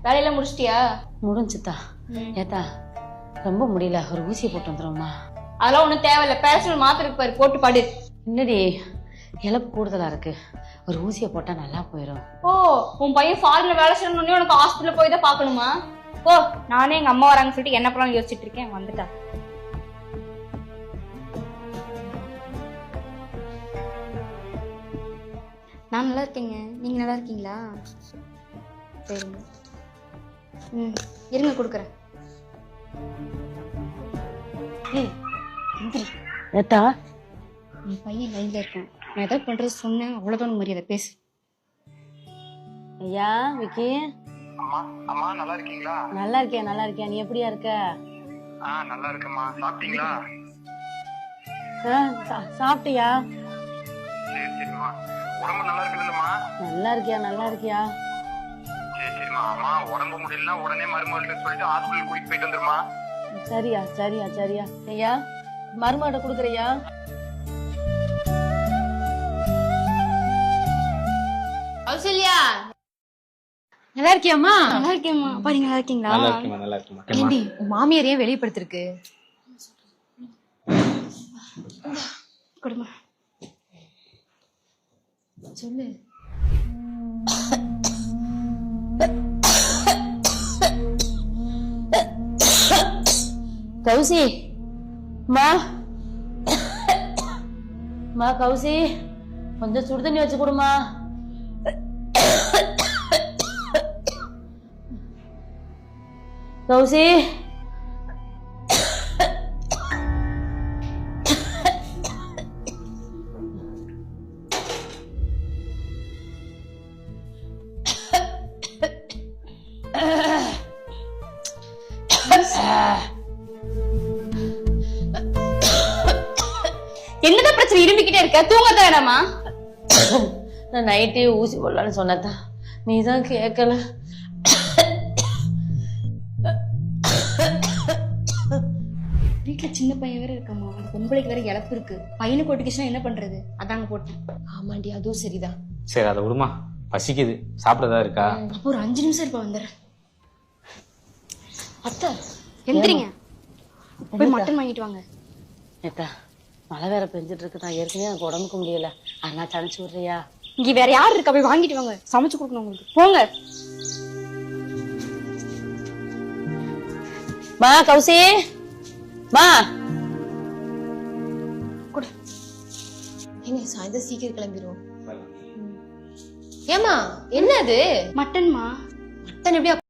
வேலையெல்லாம் முடிச்சிட்டியா? முடிஞ்சுதா? ஏத்தா ரொம்ப முடியல, ஒரு ஊசியை போட்டு வந்துடும்மா. அதெல்லாம் ஒண்ணும் தேவையில்ல, பேரசிட்டமால் மாத்திரை இருக்கு பாரு, போட்டு பாடு. என்னடி இழப்பு கூடுதலா இருக்கு, ஒரு ஊசியை போட்டா நல்லா போயிடும். ஓ, உன் பையன் ஃபாரின்ல வேலை செய்யணும்னே உனக்கு ஹாஸ்பிட்டல் போய் தான் பாக்கணுமா? ஓ, நானே எங்க அம்மா வராங்கன்னு சொல்லிட்டு என்ன பண்ணலாம் யோசிச்சுட்டு இருக்கேன். வந்துட்டா. நான் நல்லா இருக்கேங்க, நீங்க நல்லா இருக்கீங்களா? சரிங்க. இருங்க கொடுக்குறேன். ஏத்தா என் பையன் லைன்ல இருக்கான், நான் ஏதாவது பண்றது சொன்னேன் அவ்வளவுதான் மரியாதை, பேசு. ஐயா விக்கி. அம்மா அம்மா நல்லா இருக்கீங்களா? நல்லா இருக்கேன், நல்லா இருக்கேன். நீ எப்படியா இருக்க? நல்லா இருக்கேம்மா. சாப்பிட்டீங்களா? சாப்பிட்டியா? சரி சரிம்மா. உடம்பு நல்லா இருக்குதுல்லம்மா? நல்லா இருக்கியா, நல்லா இருக்கியா? சரி சரிம்மா. அம்மா உடம்பு முடியலன்னா உடனே மருமகள்கிட்ட சொல்லிட்டு ஹாஸ்பிட்டல் கூட்டிட்டு போயிட்டு வந்துருமா? சரியா சரியா சரியா. ஐயா மருமகிட்ட கொடுக்குறியா? கௌசல்யா நல்லா இருக்கியாம்மா? நல்லா இருக்கேம்மா. அப்பா நீங்க நல்லா இருக்கீங்களா? நல்லா இருக்குமா, நல்லா இருக்குமா. ஏண்டி உன் மாமியார் ஏன் வெளிப்படுத்திருக்கு? கொடுமா சொல்லு. கௌசி மா, மா கௌசி கொஞ்சம் சுடுதண்ணி வச்சு கொடுமா. கௌசி என்னதான் பிரச்சனை, இரும்பிக்கிட்டே இருக்க, தூங்கத வேணாமா? நான் நைட்டே ஊசி போடலான்னு சொன்னதான், நீதான் கேட்கல. வீட்டுல சின்ன பையன் வேற இருக்காமா, அந்த பொம்பளைக்கு வேற இழப்பு இருக்கு. பையனுக்கு ஒட்டிக்கிச்சுன்னா என்ன பண்றது, அதாங்க போட்டேன். ஆமாண்டி, அதுவும் சரிதான். சரி அதை விடுமா, பசிக்குது, சாப்பிடதா இருக்கா? அப்போ ஒரு 5 நிமிஷம் இருப்பா, வந்துடுறேன். அத்தை எந்திரிங்க, போய் மட்டன் வாங்கிட்டு வாங்க. ஏத்தா மழை வேற பெஞ்சிட்டு இருக்கு, நான் ஏற்கனவே எனக்கு உடம்புக்கு முடியல, அதனால தனிச்சு விடுறியா? இங்க வேற யாரு இருக்கா, போய் வாங்கிட்டு வாங்க, சமைச்சு கொடுக்கணும் உங்களுக்கு. போங்க. மா கௌசி மா. ஏங்க சாயந்தரம் சீக்கிரம் கிளம்பிடுவோம். ஏமா என்ன அது? மட்டன்மா. மட்டன் எப்படி